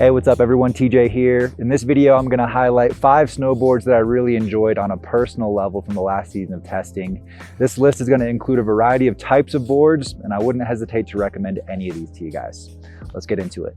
Hey, what's up everyone, TJ here. In this video, I'm gonna highlight 5 snowboards that I really enjoyed on a personal level from the last season of testing. This list is gonna include a variety of types of boards, and I wouldn't hesitate to recommend any of these to you guys. Let's get into it.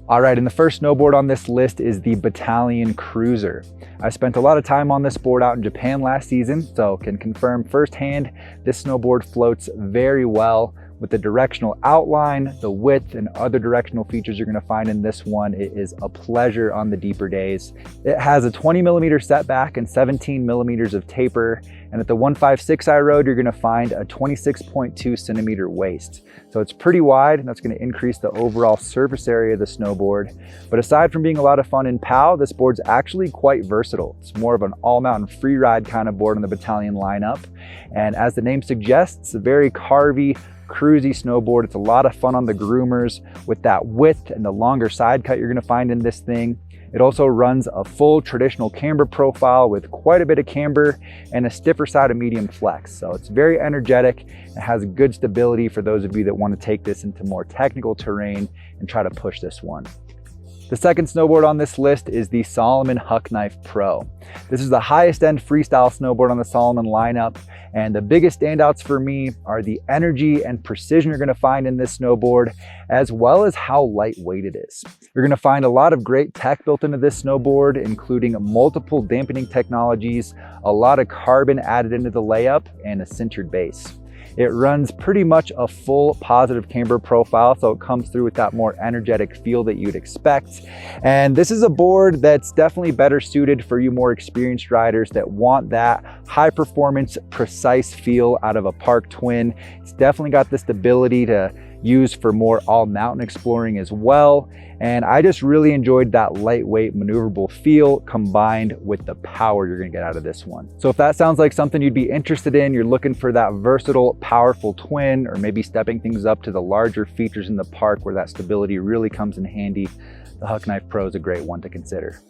All right, and the first snowboard on this list is the Battalion Cruiser. I spent a lot of time on this board out in Japan last season, so can confirm firsthand this snowboard floats very well. With the directional outline, the width, and other directional features you're gonna find in this one, it is a pleasure on the deeper days. It has a 20mm setback and 17mm of taper, and at the 156i road, you're gonna find a 26.2cm waist. So it's pretty wide, and that's gonna increase the overall surface area of the snowboard. But aside from being a lot of fun in POW, this board's actually quite versatile. It's more of an all-mountain free ride kind of board on the Battalion lineup. And as the name suggests, it's a very carvy, cruisy snowboard. It's a lot of fun on the groomers with that width and the longer side cut you're gonna find in this thing. It also runs a full traditional camber profile with quite a bit of camber and a stiffer side of medium flex. So it's very energetic and has good stability for those of you that want to take this into more technical terrain and try to push this one. The second snowboard on this list is the Salomon Huck Knife Pro. This is the highest end freestyle snowboard on the Salomon lineup, and the biggest standouts for me are the energy and precision you're gonna find in this snowboard, as well as how lightweight it is. You're gonna find a lot of great tech built into this snowboard, including multiple dampening technologies, a lot of carbon added into the layup, and a sintered base. It runs pretty much a full positive camber profile, so it comes through with that more energetic feel that you'd expect. And this is a board that's definitely better suited for you more experienced riders that want that high performance, precise feel out of a Park Twin. It's definitely got the stability to use for more all mountain exploring as well. And I just really enjoyed that lightweight maneuverable feel combined with the power you're gonna get out of this one. So if that sounds like something you'd be interested in, you're looking for that versatile, powerful twin, or maybe stepping things up to the larger features in the park where that stability really comes in handy, the Huck Knife Pro is a great one to consider.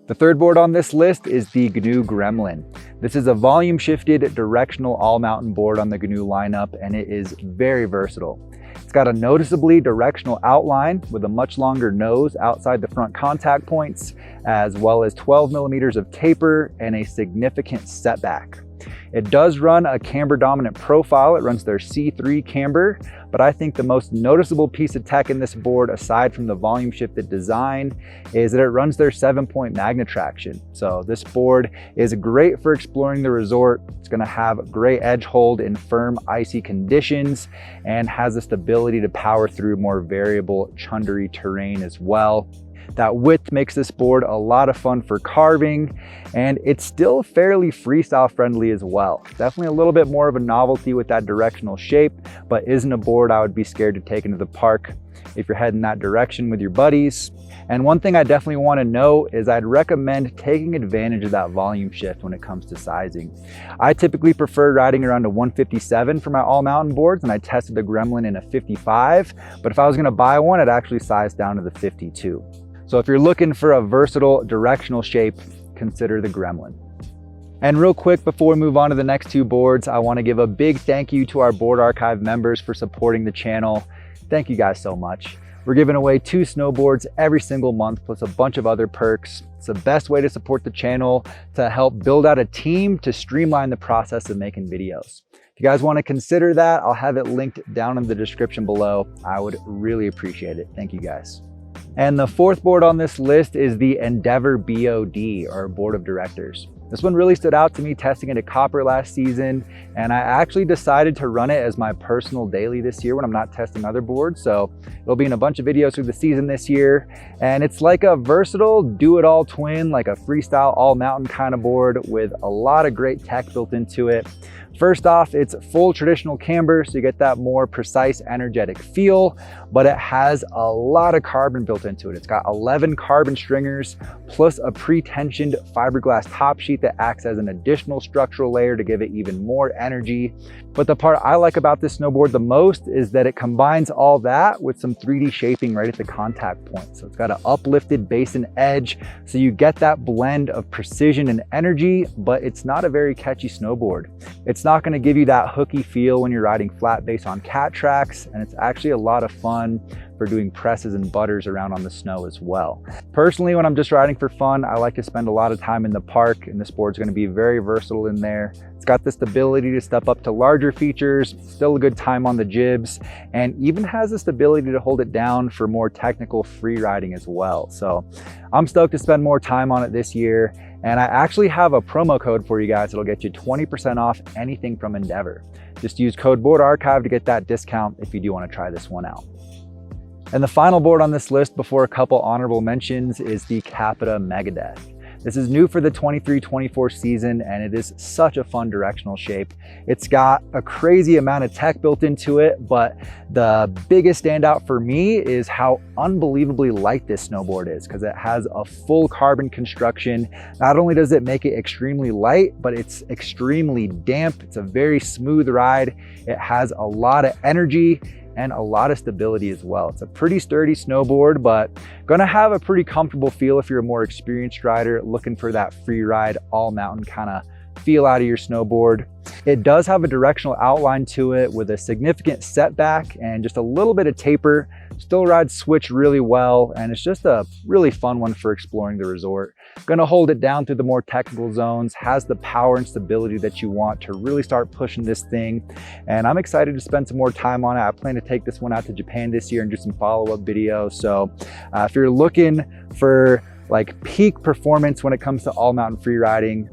The third board on this list is the GNU Gremlin. This is a volume shifted directional all mountain board on the GNU lineup, and it is very versatile. It's got a noticeably directional outline with a much longer nose outside the front contact points, as well as 12mm of taper and a significant setback. It does run a camber dominant profile. It runs their C3 camber, but I think the most noticeable piece of tech in this board, aside from the volume shifted design, is that it runs their 7-point Magnetraction. So this board is great for exploring the resort. It's gonna have great edge hold in firm, icy conditions and has the stability to power through more variable chundery terrain as well. That width makes this board a lot of fun for carving, and it's still fairly freestyle friendly as well. Definitely a little bit more of a novelty with that directional shape, but isn't a board I would be scared to take into the park if you're heading that direction with your buddies. And one thing I definitely want to know is I'd recommend taking advantage of that volume shift when it comes to sizing. I typically prefer riding around a 157 for my all mountain boards, and I tested the Gremlin in a 55, but if I was going to buy one, I'd actually size down to the 52. So if you're looking for a versatile directional shape, consider the Gremlin. And real quick, before we move on to the next 2 boards, I want to give a big thank you to our Board Archive members for supporting the channel. Thank you guys so much. We're giving away 2 snowboards every single month, plus a bunch of other perks. It's the best way to support the channel, to help build out a team to streamline the process of making videos. If you guys want to consider that, I'll have it linked down in the description below. I would really appreciate it. Thank you guys. And the fourth board on this list is the Endeavor BOD, or Board of Directors. This one really stood out to me testing it at Copper last season, and I actually decided to run it as my personal daily this year when I'm not testing other boards. So it'll be in a bunch of videos through the season this year. And it's like a versatile do-it-all twin, like a freestyle all mountain kind of board with a lot of great tech built into it. First off, it's full traditional camber, so you get that more precise, energetic feel, but it has a lot of carbon built into it. It's got 11 carbon stringers, plus a pre-tensioned fiberglass top sheet that acts as an additional structural layer to give it even more energy. But the part I like about this snowboard the most is that it combines all that with some 3D shaping right at the contact point. So it's got an uplifted base and edge, so you get that blend of precision and energy, but it's not a very catchy snowboard. It's not gonna give you that hooky feel when you're riding flat base on cat tracks, and it's actually a lot of fun for doing presses and butters around on the snow as well. Personally, when I'm just riding for fun, I like to spend a lot of time in the park, and this board's gonna be very versatile in there. It's got the stability to step up to larger features, still a good time on the jibs, and even has the stability to hold it down for more technical free riding as well. So I'm stoked to spend more time on it this year, and I actually have a promo code for you guys that'll get you 20% off anything from Endeavor. Just use code BOARDARCHIVE to get that discount if you do want to try this one out. And the final board on this list before a couple honorable mentions is the Capita Megadeth. This is new for the 23-24 season, and it is such a fun directional shape. It's got a crazy amount of tech built into it, but the biggest standout for me is how unbelievably light this snowboard is, because it has a full carbon construction. Not only does it make it extremely light, but it's extremely damp. It's a very smooth ride. It has a lot of energy and a lot of stability as well. It's a pretty sturdy snowboard, but gonna have a pretty comfortable feel if you're a more experienced rider looking for that free ride, all mountain kind of feel out of your snowboard. It does have a directional outline to it with a significant setback and just a little bit of taper. Still rides switch really well, and it's just a really fun one for exploring the resort. Gonna hold it down through the more technical zones, has the power and stability that you want to really start pushing this thing. And I'm excited to spend some more time on it. I plan to take this one out to Japan this year and do some follow-up videos. So if you're looking for like peak performance when it comes to all mountain free riding,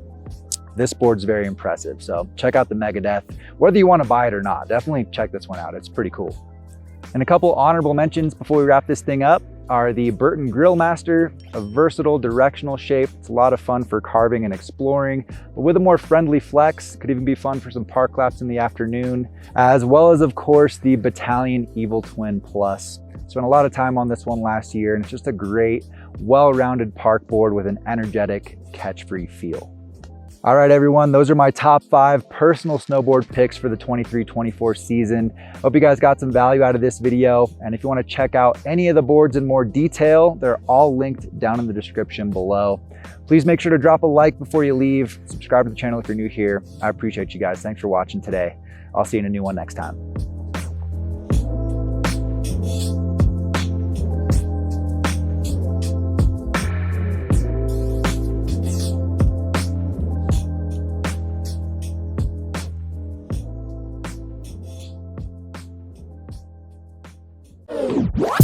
this board's very impressive. So check out the Megadeth, whether you want to buy it or not. Definitely check this one out. It's pretty cool. And a couple honorable mentions before we wrap this thing up are the Burton Grillmaster, a versatile directional shape. It's a lot of fun for carving and exploring, but with a more friendly flex. Could even be fun for some park laps in the afternoon, as well as, of course, the Battalion Evil Twin Plus. Spent a lot of time on this one last year, and it's just a great, well-rounded park board with an energetic, catch-free feel. All right, everyone, those are my top 5 personal snowboard picks for the 23-24 season. Hope you guys got some value out of this video. And if you want to check out any of the boards in more detail, they're all linked down in the description below. Please make sure to drop a like before you leave. Subscribe to the channel if you're new here. I appreciate you guys. Thanks for watching today. I'll see you in a new one next time. What?